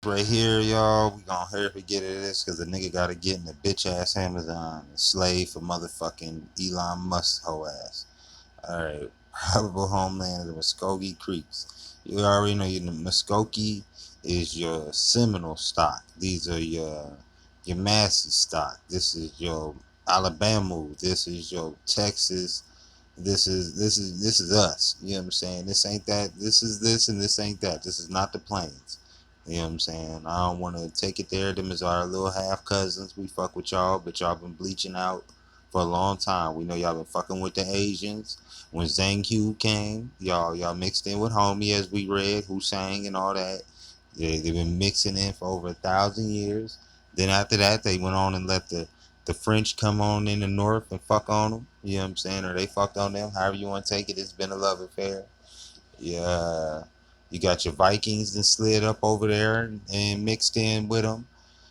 Right here, y'all, we gonna hurry up and get into this because the nigga gotta get in the bitch ass Amazon and slave for motherfucking Elon Musk hoe ass. Alright, probable homeland of the Muskogee Creeks. You already know the Muskogee is your Seminole stock. These are your Massey stock. This is your Alabama. This is your Texas. This is us. You know what I'm saying? This ain't that. This is this and this ain't that. This is not the plains. You know what I'm saying? I don't want to take it there. Them is our little half cousins. We fuck with y'all, but y'all been bleaching out for a long time. We know y'all been fucking with the Asians. When Zhang Hu came, y'all mixed in with Homie, as we read, who sang and all that. They've been mixing in for over 1,000 years. Then after that, they went on and let the French come on in the north and fuck on them. You know what I'm saying? Or they fucked on them. However you want to take it. It's been a love affair. Yeah. You got your Vikings that slid up over there and mixed in with them.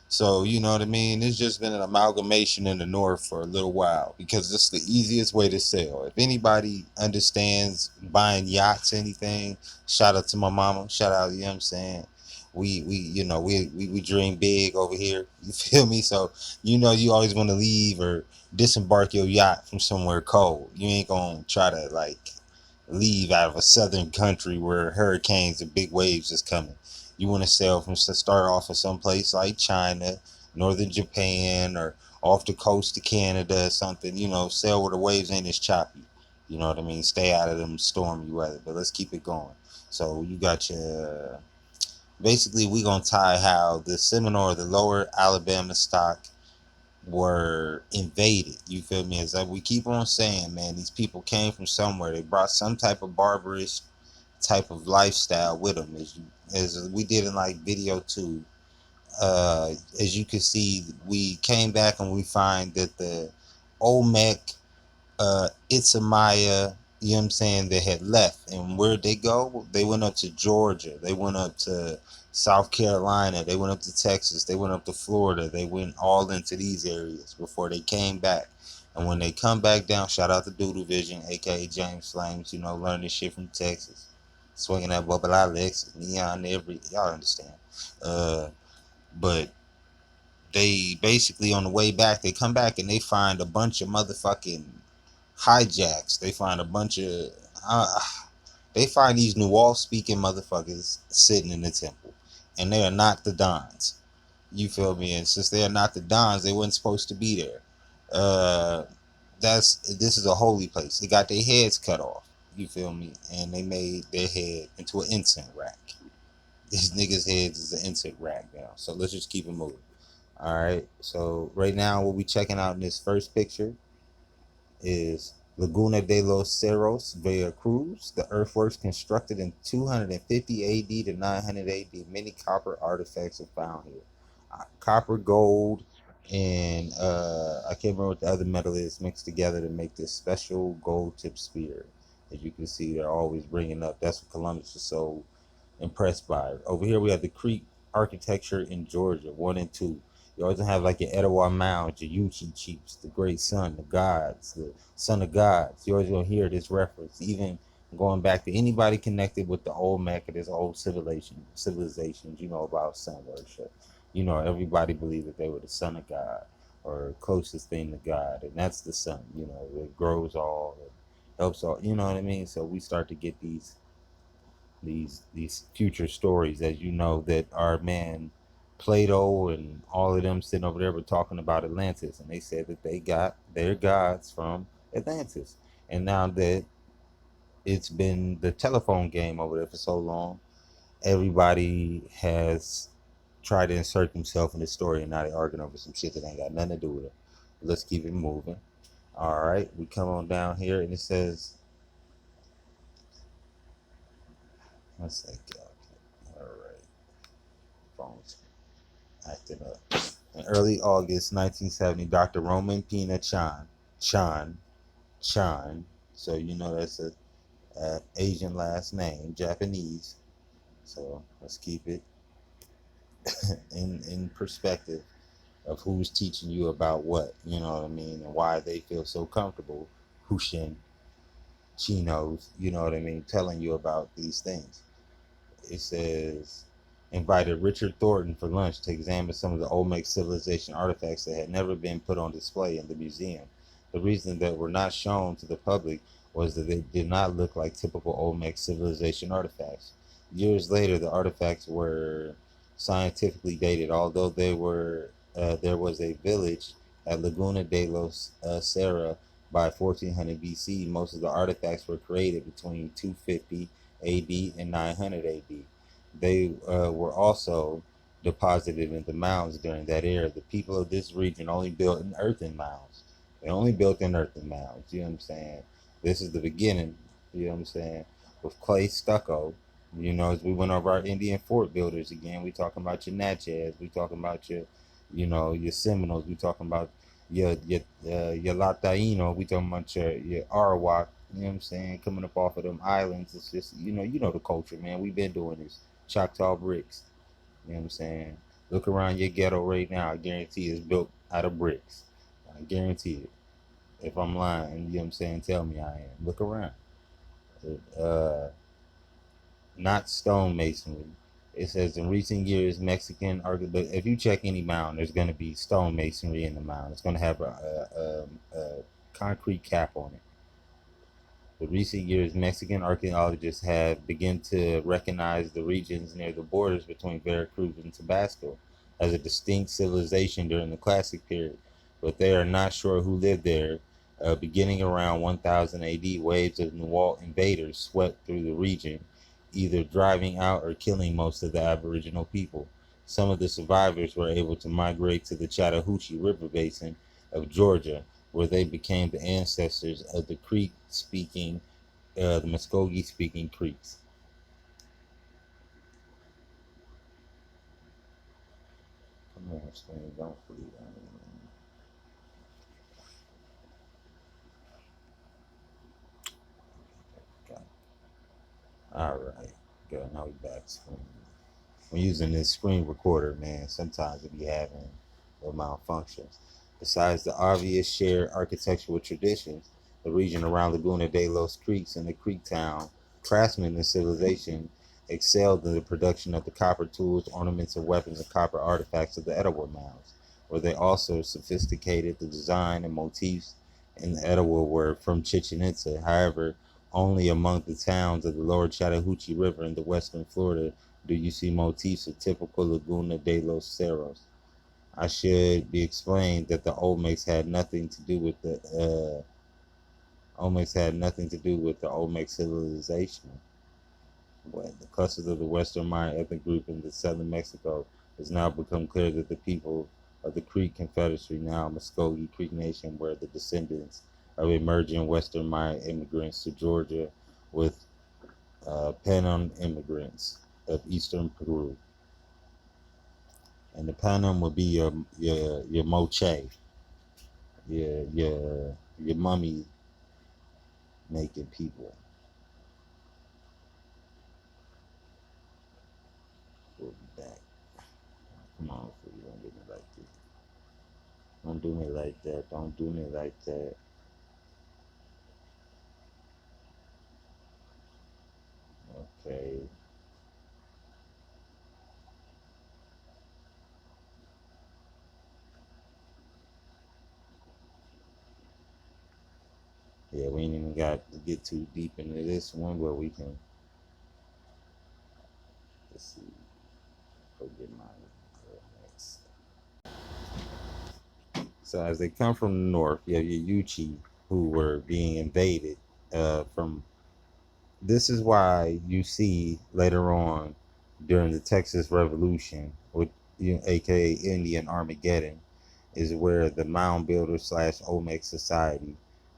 So, you know what I mean? It's just been an amalgamation in the north for a little while because it's the easiest way to sell. If anybody understands buying yachts, anything, shout out to my mama. Shout out, you know what I'm saying? We dream big over here. You feel me? So, you always want to leave or disembark your yacht from somewhere cold. You ain't going to try to, like, leave out of a southern country where hurricanes and big waves is coming. You want to sail from start off at some place like China, northern Japan, or off the coast of Canada or something. Sail where the waves ain't as choppy. You know what I mean? Stay out of them stormy weather. But let's keep it going. So you got your basically we gonna tie how the Seminole or the lower Alabama stock were invaded. You feel me? As we keep on saying, man, these people came from somewhere. They brought some type of barbarous type of lifestyle with them. As we did in like video two, as you can see, we came back and we find that the olmec, Itzamaya, you know what I'm saying, they had left. And where'd they go? They went up to Georgia. They went up to South Carolina. They went up to Texas. They went up to Florida. They went all into these areas before they came back. And when they come back down, shout out to Doodle Vision, aka James Flames, learning shit from Texas. Swinging that bubble Lexus, neon every, y'all understand. Uh, but they basically on the way back, they come back and they find a bunch of motherfucking hijacks. They find a bunch of uh, they find these New Orleans speaking motherfuckers sitting in the temple, and they are not the Dons. You feel me? And since they are not the Dons, they weren't supposed to be there. Uh, this is a holy place. They got their heads cut off. You feel me? And they made their head into an incense rack. These niggas' heads is an incense rack now. So let's just keep it moving. All right. So right now, what we checking out in this first picture is Laguna de los Cerros, Veracruz. The earthworks constructed in 250 AD to 900 AD. Many copper artifacts are found here. Copper, gold, and I can't remember what the other metal is mixed together to make this special gold tip spear. As you can see, they're always bringing up. That's what Columbus was so impressed by. Over here, we have the Creek architecture in Georgia, 1 and 2. You always have like your Etowah Mound, your Yuchi chiefs, the great sun, the gods, the son of gods. You always gonna hear this reference, even going back to anybody connected with the olmec or this old civilizations, about sun worship. Everybody believed that they were the son of God or closest thing to God, and that's the sun. It grows all, it helps all. You know what I mean? So we start to get these future stories, as you know, that our man Plato and all of them sitting over there were talking about Atlantis, and they said that they got their gods from Atlantis. And now that it's been the telephone game over there for so long, everybody has tried to insert themselves in the story, and now they're arguing over some shit that ain't got nothing to do with it. Let's keep it moving. All right, we come on down here, and it says, what's that? All right, phones acting up. In early August 1970, Dr. Roman Pina Chan, so that's a Asian last name, Japanese. So let's keep it in perspective of who's teaching you about what, you know what I mean, and why they feel so comfortable, Hushin Chinos, you know what I mean, telling you about these things. It says, invited Richard Thornton for lunch to examine some of the Olmec civilization artifacts that had never been put on display in the museum. The reason that were not shown to the public was that they did not look like typical Olmec civilization artifacts. Years later, the artifacts were scientifically dated, although there was a village at Laguna de los Cerros by 1400 BC. Most of the artifacts were created between 250 AD and 900 AD. They were also deposited in the mounds during that era. The people of this region only built in earthen mounds. They only built in earthen mounds. You know what I'm saying? This is the beginning. You know what I'm saying? With clay stucco. You know, as we went over our Indian fort builders again, we talking about your Natchez. We talking about your, you know, your Seminoles. We talking about your Lataino. We talking about your Arawak. You know what I'm saying? Coming up off of them islands. It's just, you know the culture, man. We've been doing this. Choctaw bricks. You know what I'm saying? Look around your ghetto right now. I guarantee it's built out of bricks. I guarantee it. If I'm lying, you know what I'm saying? Tell me I am. Look around. Uh, Not stonemasonry. It says in recent years, Mexican but if you check any mound, there's going to be stonemasonry in the mound. It's going to have a concrete cap on it. In recent years, Mexican archaeologists have begun to recognize the regions near the borders between Veracruz and Tabasco as a distinct civilization during the Classic period, but they are not sure who lived there. Beginning around 1000 AD, waves of Nahuatl invaders swept through the region, either driving out or killing most of the Aboriginal people. Some of the survivors were able to migrate to the Chattahoochee River basin of Georgia, where they became the ancestors of the the Muskogee speaking Creeks. Come on, screen, don't freeze. Okay. All right. Good. Now we back screen. When using this screen recorder, man, sometimes it be having malfunctions. Besides the obvious shared architectural traditions, the region around Laguna de los Creeks and the Creek town, craftsmen and civilization excelled in the production of the copper tools, ornaments, and weapons and copper artifacts of the Etowah mounds, where they also sophisticated the design and motifs in the Etowah were from Chichen Itza. However, only among the towns of the lower Chattahoochee River in the western Florida do you see motifs of typical Laguna de los Cerros. I should be explained that the Olmecs had nothing to do with the Olmec civilization. When the clusters of the Western Maya ethnic group in the southern Mexico, has now become clear that the people of the Creek Confederacy, now Muskogee Creek Nation, were the descendants of emerging Western Maya immigrants to Georgia with Panon immigrants of eastern Peru. And the Panem would be your moche, your mummy making people. We'll be back. Come on, fool, don't do me like this. Don't do me like that. Don't do me like that. Okay. Yeah, we ain't even got to get too deep into this one, but we can. Let's see. Go get my next. So as they come from the north, you have your yuchi who were being invaded from. This is why you see later on during the Texas Revolution, with aka Indian Armageddon, is where the mound builder slash Olmec society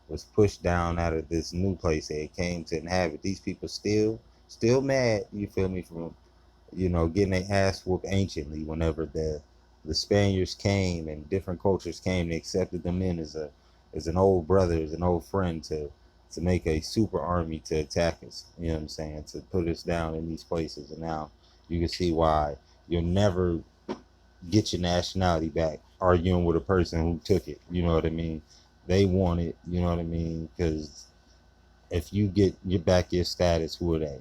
was pushed down out of this new place they came to inhabit. These people still mad, you feel me, from getting their ass whooped anciently whenever the Spaniards came and different cultures came, they accepted them in as an old brother, as an old friend to make a super army to attack us. You know what I'm saying? To put us down in these places. And now you can see why you'll never get your nationality back arguing with a person who took it. You know what I mean? They want it. You know what I mean? Because if you get back your status, who are they?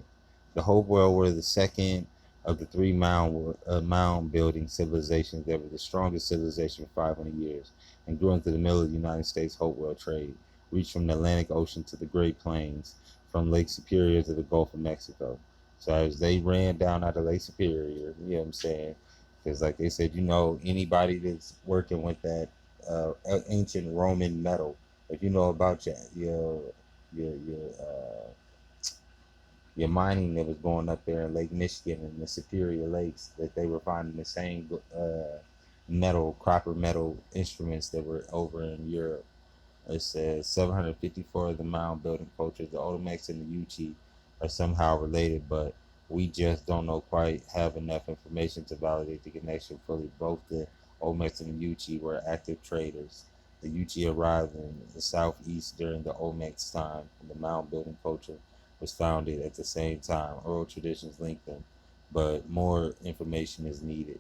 The Hope Well were the second of the three mound building civilizations that were the strongest civilization for 500 years and grew into the middle of the United States Hopewell trade, reached from the Atlantic Ocean to the Great Plains, from Lake Superior to the Gulf of Mexico. So as they ran down out of Lake Superior, you know what I'm saying? Because like they said, anybody that's working with that ancient Roman metal, if you know about your mining that was going up there in Lake Michigan and the Superior Lakes, that they were finding the same metal, copper metal instruments that were over in Europe. It says 754 of the mound building cultures, the olmecs and the yuchi, are somehow related, but we just don't know quite have enough information to validate the connection fully. Both the olmecs and the yuchi were active traders. The yuchi arrived in the southeast during the olmecs time, and the mound building culture was founded at the same time. Oral traditions link them, but more information is needed.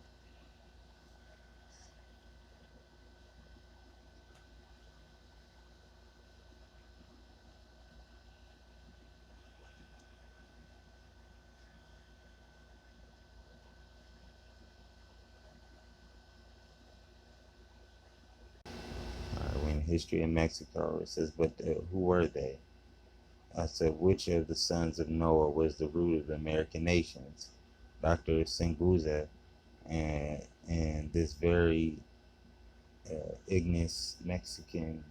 When history in Mexico, it says, but who were they? I said, which of the sons of Noah was the root of the American nations? Dr. Senguza and this very ignis Mexican,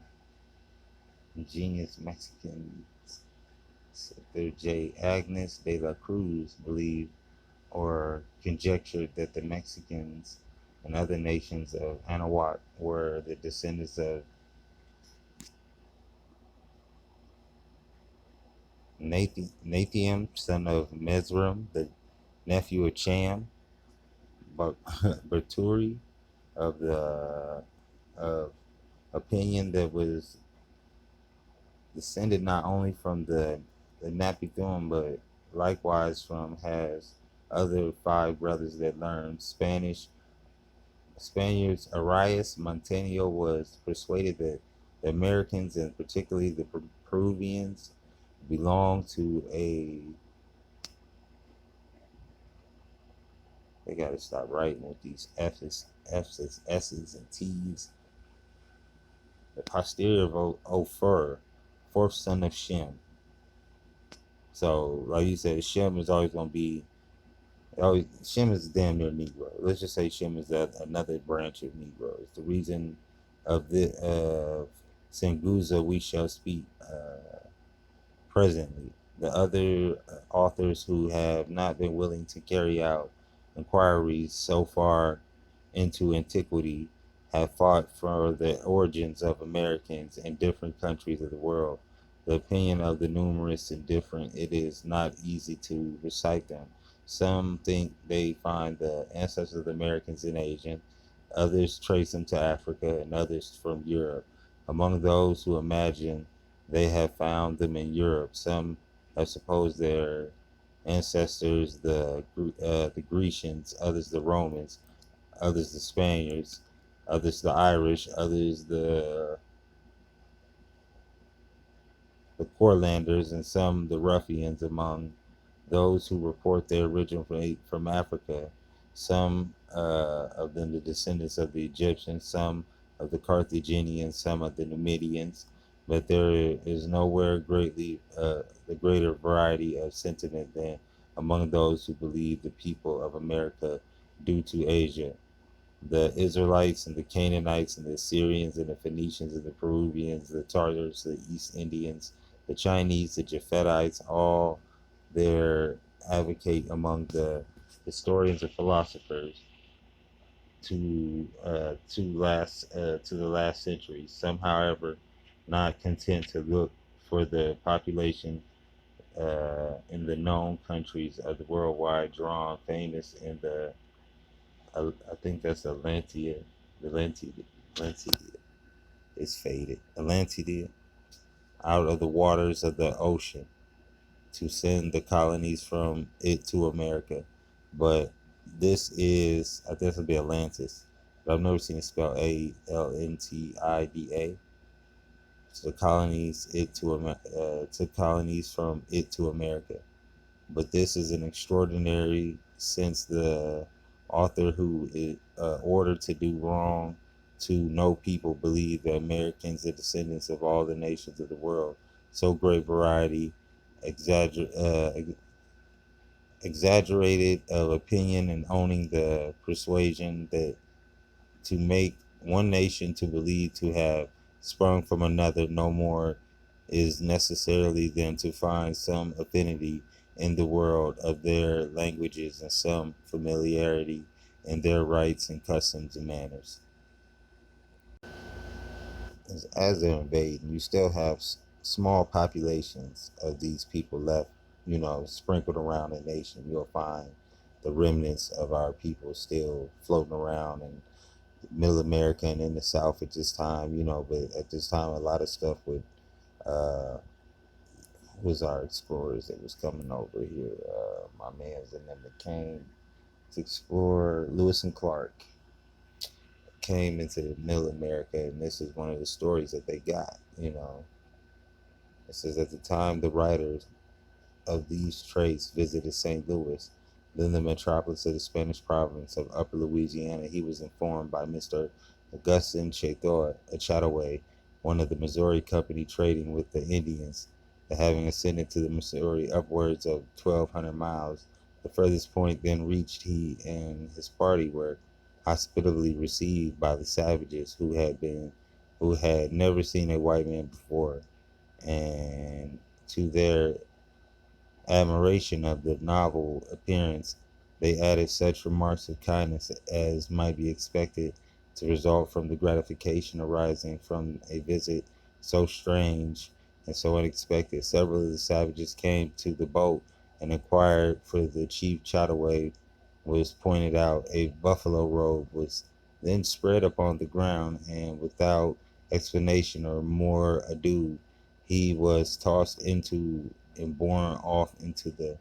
ingenious Mexican, J. Agnes de la Cruz believed or conjectured that the Mexicans and other nations of Anahuac were the descendants of Nathium, son of Mesrim, the nephew of Cham, Berturi, of the of opinion that was descended not only from the Napithum, but likewise from has other five brothers that learned Spaniards. Arias Montaño was persuaded that the Americans, and particularly the Peruvians, belonged to a. They got to stop writing with these S's, and T's. The posterior of Ophir, fourth son of Shem. So, like you said, Shem is always going to be. Always, Shem is damn near Negro. Let's just say Shem is another branch of Negroes. The reason of the Senguza we shall speak presently. The other authors who have not been willing to carry out inquiries so far into antiquity have fought for the origins of Americans in different countries of the world. The opinion of the numerous and different, it is not easy to recite them. Some think they find the ancestors of the Americans in Asia, others trace them to Africa, and others from Europe. Among those who imagine they have found them in Europe, some have supposed their ancestors the Grecians, others the Romans, others the Spaniards, others the Irish, others the Courlanders, and some the ruffians. Among those who report their origin from Africa, some of them the descendants of the Egyptians, some of the Carthaginians, some of the Numidians, but there is nowhere greatly the greater variety of sentiment than among those who believe the people of America due to Asia. The Israelites and the Canaanites and the Assyrians and the Phoenicians and the Peruvians, the Tartars, the East Indians, the Chinese, the Japhetites, all there advocate among the historians and philosophers to the last century. Some, however, not content to look for the population in the known countries of the worldwide drawn famous in the I think that's Atlantia. Atlantia is faded. Atlantia out of the waters of the ocean to send the colonies from it to America. But this is, I think this would be Atlantis. But I've never seen it spelled Alntida. So the colonies to colonies from it to America. But this is an extraordinary since the author who is ordered to do wrong to no people believe that Americans are descendants of all the nations of the world. So great variety, exaggerated of opinion and owning the persuasion that to make one nation to believe to have sprung from another no more is necessarily than to find some affinity in the world of their languages and some familiarity in their rites and customs and manners. As they're invading, you still have small populations of these people left, sprinkled around the nation. You'll find the remnants of our people still floating around in Middle America and in the South at this time, but at this time, a lot of stuff with uh, was our explorers that was coming over here. My man's and them that came to explore. Lewis and Clark came into Middle America, and this is one of the stories that they got. It says at the time the writers of these traits visited St. Louis, then the metropolis of the Spanish province of Upper Louisiana. He was informed by Mr. Augustin Chataway, one of the Missouri Company trading with the Indians, that having ascended to the Missouri upwards of 1,200 miles, the furthest point then reached, he and his party were hospitably received by the savages who had never seen a white man before, and to their admiration of the novel appearance, they added such remarks of kindness as might be expected to result from the gratification arising from a visit so strange and so unexpected. Several of the savages came to the boat and inquired for the chief. Chataway was pointed out. A buffalo robe was then spread upon the ground, and without explanation or more ado, he was tossed into and borne off into the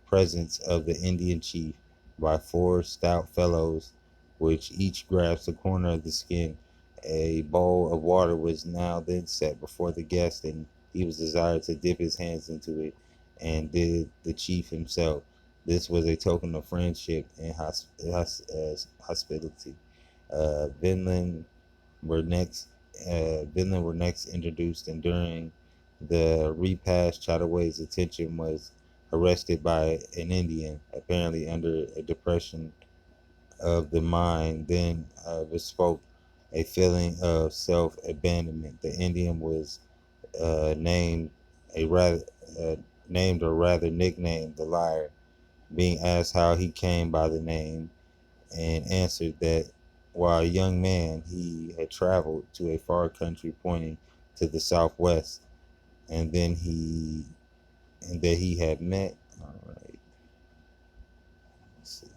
presence of the Indian chief by four stout fellows, which each grasped a corner of the skin. A bowl of water was now then set before the guest, and he was desired to dip his hands into it, and did the chief himself. This was a token of friendship and hospitality. Vinland were next Vinland were next introduced, and during the repast, Chataway's attention was arrested by an Indian, apparently under a depression of the mind. Then bespoke a feeling of self-abandonment. The Indian was uh, named a rather uh, named or rather nicknamed the liar, being asked how he came by the name, and answered that while a young man he had traveled to a far country pointing to the southwest, and then he and that he had met, all right, let's see,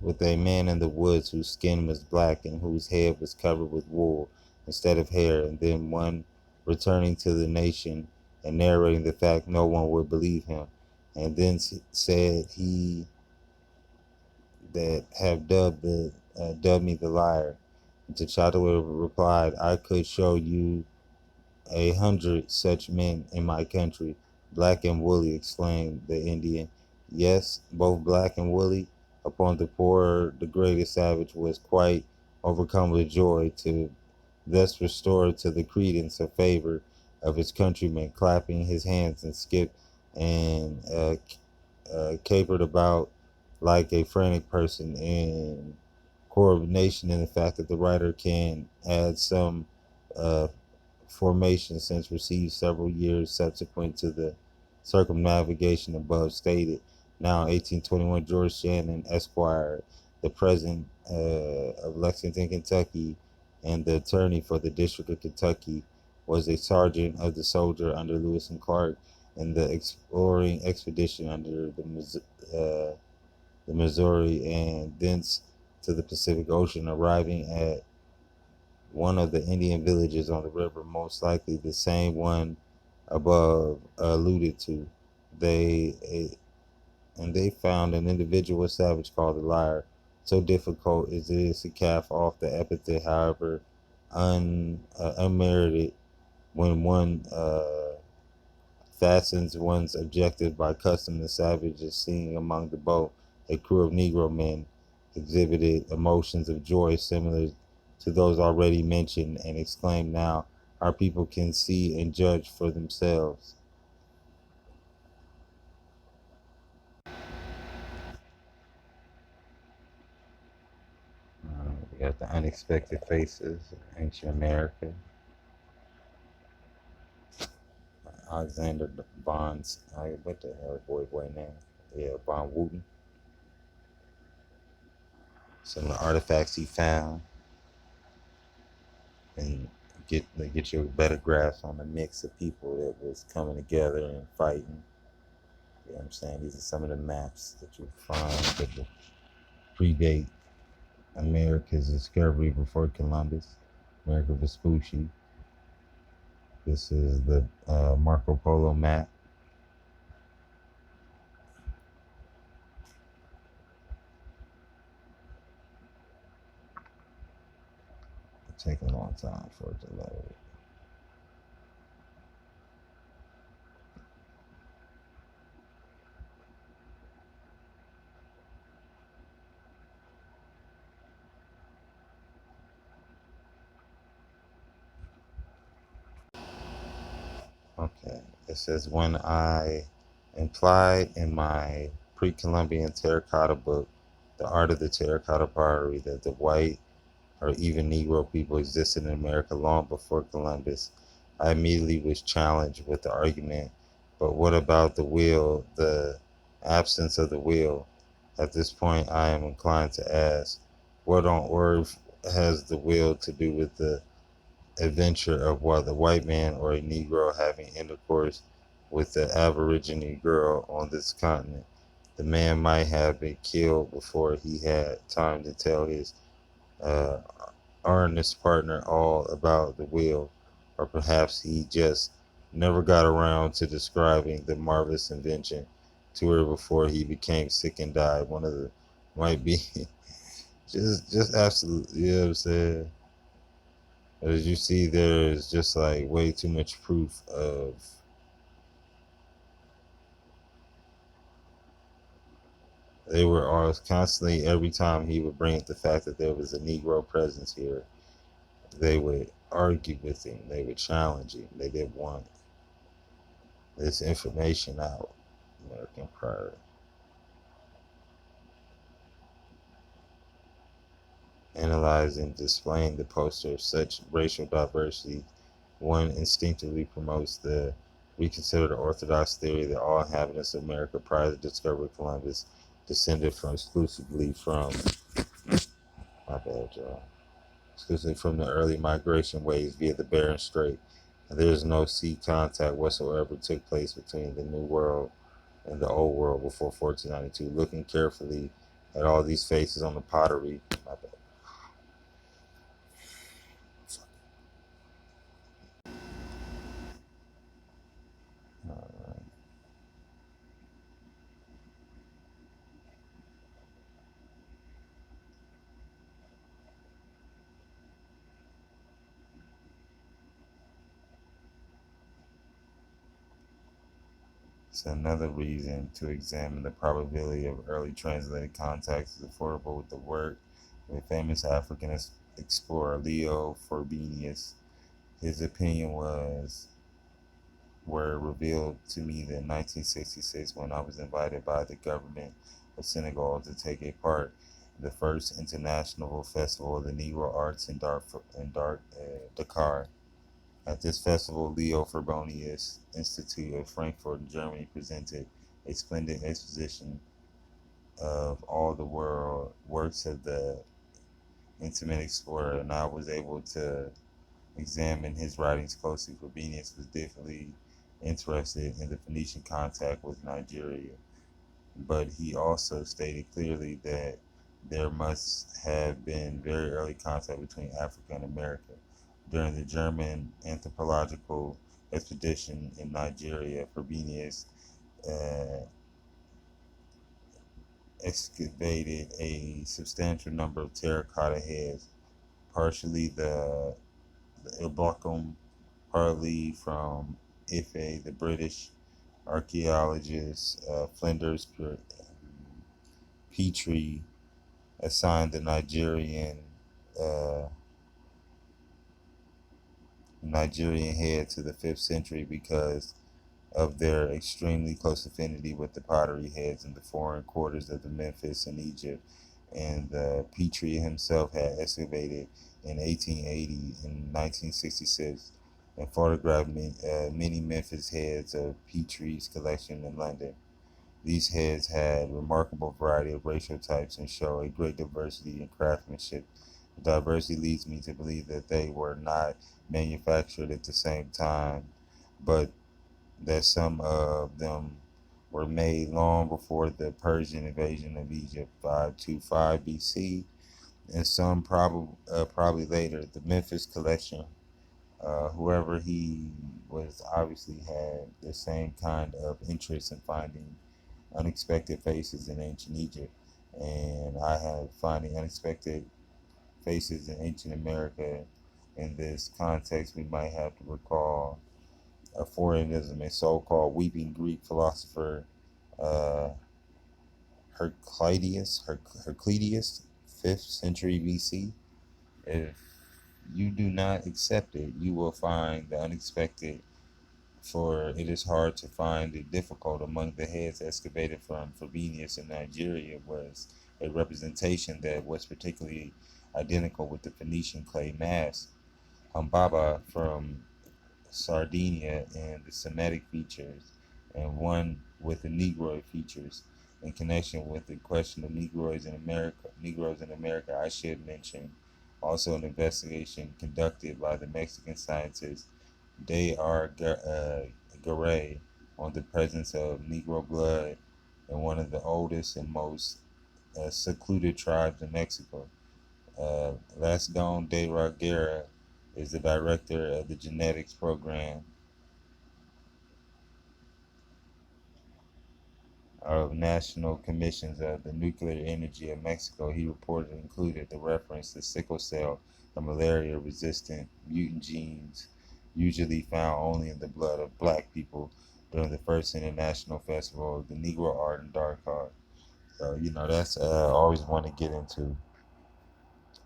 with a man in the woods whose skin was black and whose head was covered with wool instead of hair. And then one returning to the nation and narrating the fact, no one would believe him. And then said he that have dubbed me the liar. And T'Challa replied, I could show you 100 such men in my country. Black and woolly, exclaimed the Indian. Yes, both black and woolly. Upon the poor, degraded savage was quite overcome with joy to thus restore to the credence of favor of his countrymen, clapping his hands and skipped and capered about like a frantic person, in coordination in the fact that the writer can add some uh, formation since received several years subsequent to the circumnavigation above stated. Now 1821, George Shannon, Esquire, the president of Lexington, Kentucky, and the attorney for the District of Kentucky, was a sergeant of the soldier under Lewis and Clark in the exploring expedition under the Missouri and thence to the Pacific Ocean, arriving at one of the Indian villages on the river, most likely the same one above alluded to. They and they found an individual savage called the liar, So difficult as it is to calf off the epithet, however unmerited, when one fastens one's objective by custom, the savage is seen among the boat. A crew of Negro men exhibited emotions of joy similar to those already mentioned and exclaimed, "Now our people can see and judge for themselves." We got the unexpected faces of ancient America. Alexander Bonds, what the hell, boy name? Yeah, Von Wooten. Some of the artifacts he found, and get you a better grasp on the mix of people that was coming together and fighting. You know what I'm saying? These are some of the maps that you find that will predate America's discovery before Columbus. America Vespucci. This is the Marco Polo map. It'll take a long time for it to load. Okay. It says, when I implied in my pre-Columbian terracotta book, The Art of the Terracotta Pottery, that the white or even Negro people existed in America long before Columbus, I immediately was challenged with the argument, but what about the wheel, the absence of the wheel? At this point, I am inclined to ask, what on earth has the wheel to do with the adventure of what the white man or a Negro having intercourse with the Aborigine girl on this continent? The man might have been killed before he had time to tell his uh, earnest partner all about the wheel, or perhaps he just never got around to describing the marvelous invention to her before he became sick and died. One of the might be just absolutely, you know what I'm saying? As you see, there is just like way too much proof of they were always constantly every time he would bring up the fact that there was a Negro presence here, they would argue with him, they would challenge him, they didn't want this information out. American Pride. Analyzing, displaying the poster of such racial diversity, one instinctively promotes the reconsidered orthodox theory that all inhabitants of America prior to the discovery of Columbus descended from exclusively from my bad y'all. Exclusively from the early migration ways via the Bering Strait. And there is no sea contact whatsoever took place between the New World and the Old World before 1492. Looking carefully at all these faces on the pottery, my bad. It's another reason to examine the probability of early translated contacts is affordable with the work of a famous African explorer, Leo Forbinius. His opinion was were revealed to me in 1966 when I was invited by the government of Senegal to take a part in the first international festival of the Negro arts in Dakar. At this festival, Leo Frobenius Institute of Frankfurt, Germany, presented a splendid exposition of all the world works of the intimate explorer, and I was able to examine his writings closely. Frobenius was deeply interested in the Phoenician contact with Nigeria, but he also stated clearly that there must have been very early contact between Africa and America. During the German anthropological expedition in Nigeria, Frobenius uh, excavated a substantial number of terracotta heads, partially the Ilbocum, partly from Ife. The British archaeologist Flinders Petrie assigned the uh, Nigerian head to the 5th century because of their extremely close affinity with the pottery heads in the foreign quarters of the Memphis and Egypt. And Petrie himself had excavated in 1880 and 1966 and photographed many Memphis heads of Petrie's collection in London. These heads had remarkable variety of racial types and show a great diversity in craftsmanship. The diversity leads me to believe that they were not manufactured at the same time, but that some of them were made long before the Persian invasion of Egypt, 525 BC, and some probably later. The Memphis collection, whoever he was, obviously had the same kind of interest in finding unexpected faces in ancient Egypt, and I have finding unexpected faces in ancient America. In this context, we might have to recall a foreignism, a so-called weeping Greek philosopher, uh, Herclides, 5th century BC. If you do not accept it, you will find the unexpected, for it is hard to find it difficult. Among the heads excavated from forbinius in Nigeria was a representation that was particularly identical with the Phoenician clay mask. Humbaba from Sardinia and the Semitic features, and one with the Negroid features. In connection with the question of Negroes in America, I should mention also an investigation conducted by the Mexican scientist De R. Garay on the presence of Negro blood in one of the oldest and most secluded tribes in Mexico. Lasdon de Ragera is the director of the genetics program of National Commissions of the Nuclear Energy of Mexico. He reported included the reference to sickle cell and malaria resistant mutant genes usually found only in the blood of black people during the first international festival of the Negro Art and Dark Art. So, that's always want to get into.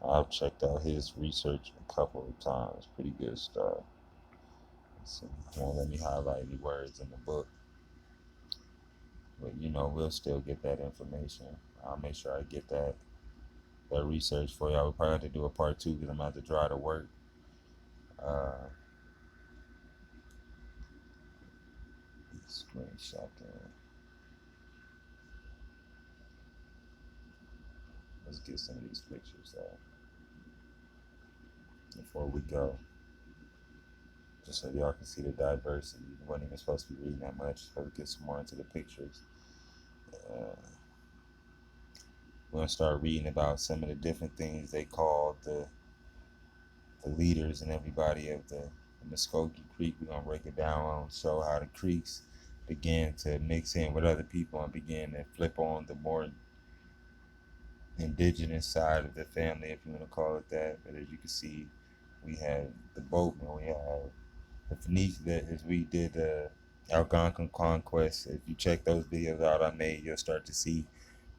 I've checked out his research a couple of times. Pretty good stuff. So, won't let me highlight any words in the book, but we'll still get that information. I'll make sure I get that research for y'all. We probably have to do a part two because I'm about to drive to work. Uh, Screenshot that. Let's get some of these pictures out before we go, just so y'all can see the diversity. You wasn't even supposed to be reading that much. Supposed to get some more into the pictures. Uh, we're gonna start reading about some of the different things they called the leaders and everybody of the Muskogee Creek. We're gonna break it down and show how the creeks began to mix in with other people and began to flip on the more indigenous side of the family, if you want to call it that. But as you can see, we have the boatmen, we have the Phoenicians. That as we did the Algonquin conquest, if you check those videos out I made, you'll start to see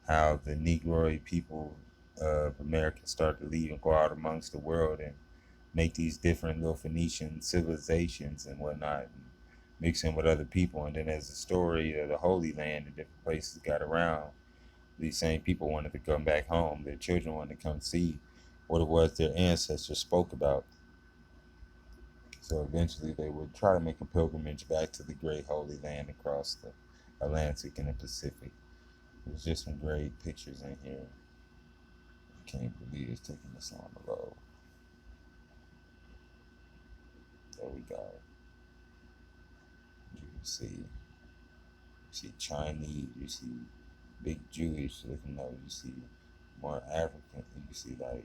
how the Negroid people of America started to leave and go out amongst the world and make these different little Phoenician civilizations and whatnot, and mix in with other people. And then as the story of the Holy Land and different places got around, these same people wanted to come back home. Their children wanted to come see what it was their ancestors spoke about. So eventually they would try to make a pilgrimage back to the great Holy Land across the Atlantic and the Pacific. There's just some great pictures in here. I can't believe it's taking this long to load. There we go. You see Chinese, you see big Jewish looking up, you see more African, you see like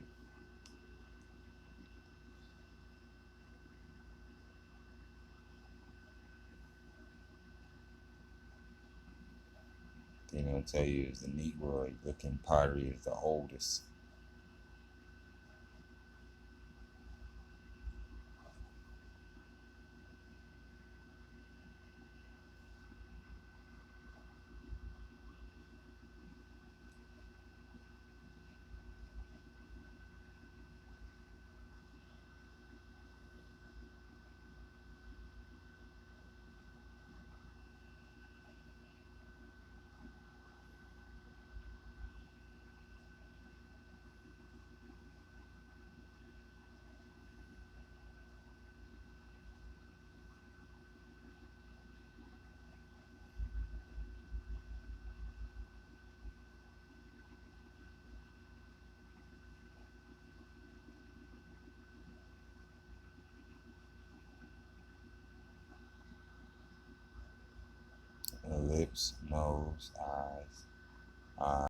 thing they'll tell you is the Negroid looking pottery is the oldest. Lips, nose, eyes,